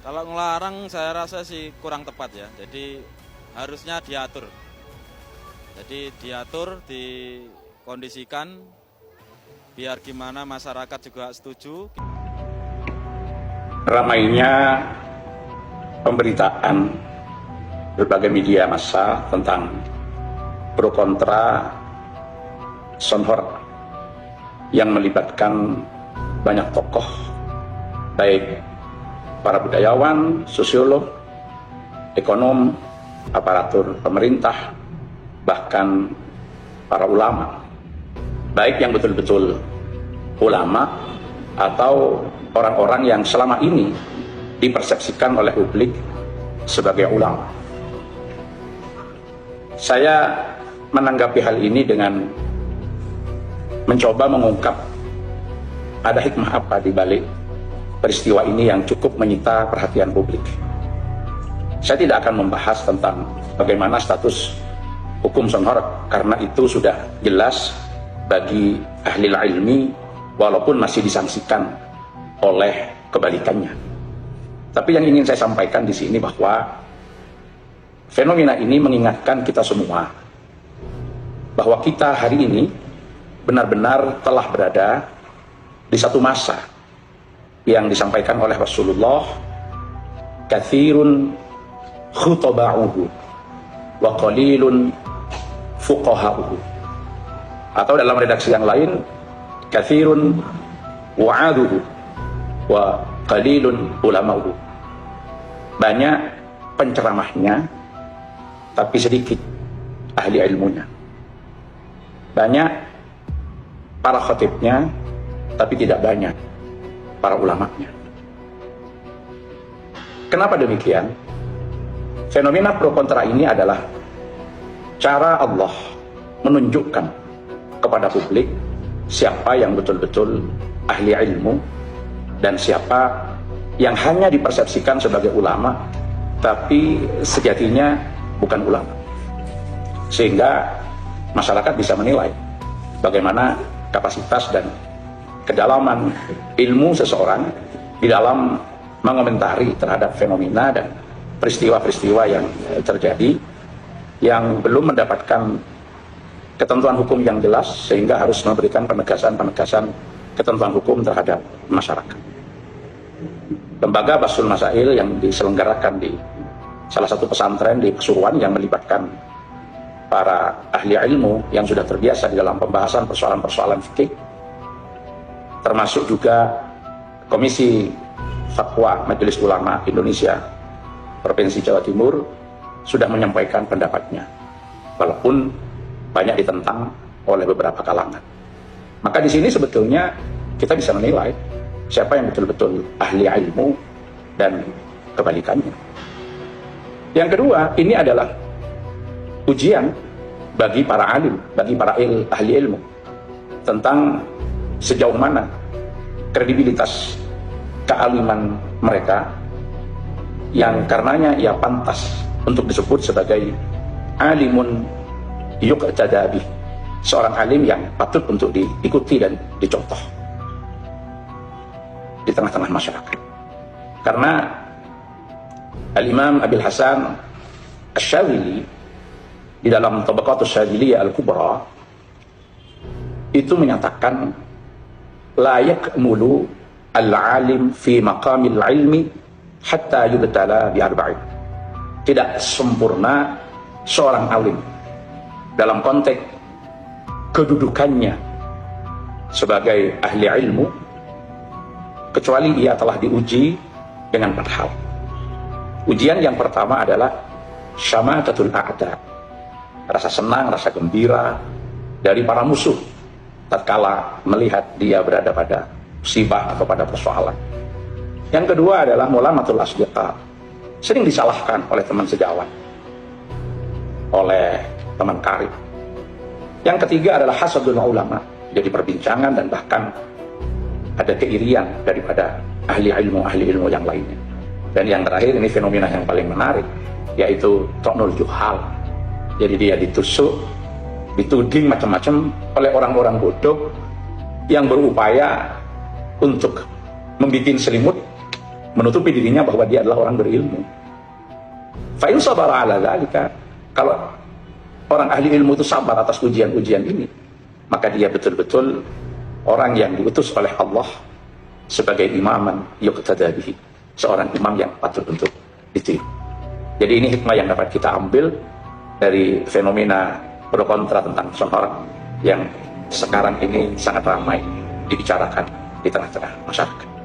Kalau ngelarang saya rasa sih kurang tepat ya. Jadi harusnya diatur. Jadi diatur, dikondisikan biar gimana masyarakat juga setuju. Ramainya pemberitaan berbagai media massa tentang pro kontra Sonhor yang melibatkan banyak tokoh, baik para budayawan, sosiolog, ekonom, aparatur pemerintah, bahkan para ulama, baik yang betul-betul ulama atau orang-orang yang selama ini dipersepsikan oleh publik sebagai ulama. Saya menanggapi hal ini dengan mencoba mengungkap ada hikmah apa di balik peristiwa ini yang cukup menyita perhatian publik. Saya tidak akan membahas tentang bagaimana status hukum Sonhor karena itu sudah jelas bagi ahli ilmi walaupun masih disangsikan oleh kebalikannya. Tapi yang ingin saya sampaikan di sini bahwa fenomena ini mengingatkan kita semua bahwa kita hari ini benar-benar telah berada di satu masa yang disampaikan oleh Rasulullah, katsirun khutaba'uhu wa qalilun fuqaha'uhu, atau dalam redaksi yang lain katsirun wa'aduhu wa qalilun ulama'uhu. Banyak penceramahnya tapi sedikit ahli ilmunya. Banyak para khatibnya tapi tidak banyak para ulamanya. Kenapa demikian? Fenomena pro kontra ini adalah cara Allah menunjukkan kepada publik siapa yang betul-betul ahli ilmu dan siapa yang hanya dipersepsikan sebagai ulama tapi sejatinya bukan ulama, sehingga masyarakat bisa menilai bagaimana kapasitas dan kedalaman ilmu seseorang di dalam mengomentari terhadap fenomena dan peristiwa-peristiwa yang terjadi yang belum mendapatkan ketentuan hukum yang jelas sehingga harus memberikan penegasan-penegasan ketentuan hukum terhadap masyarakat. Lembaga Basul Masail yang diselenggarakan di salah satu pesantren di Pasuruan yang melibatkan para ahli ilmu yang sudah terbiasa di dalam pembahasan persoalan-persoalan fikih, termasuk juga Komisi Fatwa Majelis Ulama Indonesia Provinsi Jawa Timur, sudah menyampaikan pendapatnya walaupun banyak ditentang oleh beberapa kalangan. Maka di sini sebetulnya kita bisa menilai siapa yang betul-betul ahli ilmu dan kebalikannya. Yang kedua, ini adalah ujian bagi para alim, bagi para ahli ilmu tentang sejauh mana kredibilitas kealiman mereka yang karenanya ia pantas untuk disebut sebagai alimun yuqtada bih, seorang alim yang patut untuk diikuti dan dicontoh di tengah-tengah masyarakat. Karena Al-Imam Abil Hasan Asy-Syadzili di dalam Tabaqatus Syadziliyah Al-Kubra itu menyatakan la yakmulu al-alim fi maqamil ilmi hatta yubtala bi arba'in. Tidak sempurna seorang alim dalam konteks kedudukannya sebagai ahli ilmu kecuali ia telah diuji dengan 4 hal. Ujian yang pertama adalah syamatatul a'da, rasa senang, rasa gembira dari para musuh tatkala melihat dia berada pada musibah atau pada persoalan. Yang kedua adalah mulamatul asdiqa, sering disalahkan oleh teman sejawat, oleh teman karib. Yang ketiga adalah hasadul ulama, jadi perbincangan dan bahkan ada keirian daripada ahli ilmu yang lainnya. Dan yang terakhir, ini fenomena yang paling menarik, yaitu ta'nul juhal. Jadi dia ditusuk, dituding macam-macam oleh orang-orang bodoh yang berupaya untuk membuat selimut menutupi dirinya bahwa dia adalah orang berilmu. Fa in sabara ala dzalika, kalau orang ahli ilmu itu sabar atas ujian-ujian ini, maka dia betul-betul orang yang diutus oleh Allah sebagai imaman yuqtada bihi, seorang imam yang patut untuk ditiru. Jadi ini hikmah yang dapat kita ambil dari fenomena pro kontra tentang seseorang yang sekarang ini sangat ramai dibicarakan di tengah-tengah masyarakat.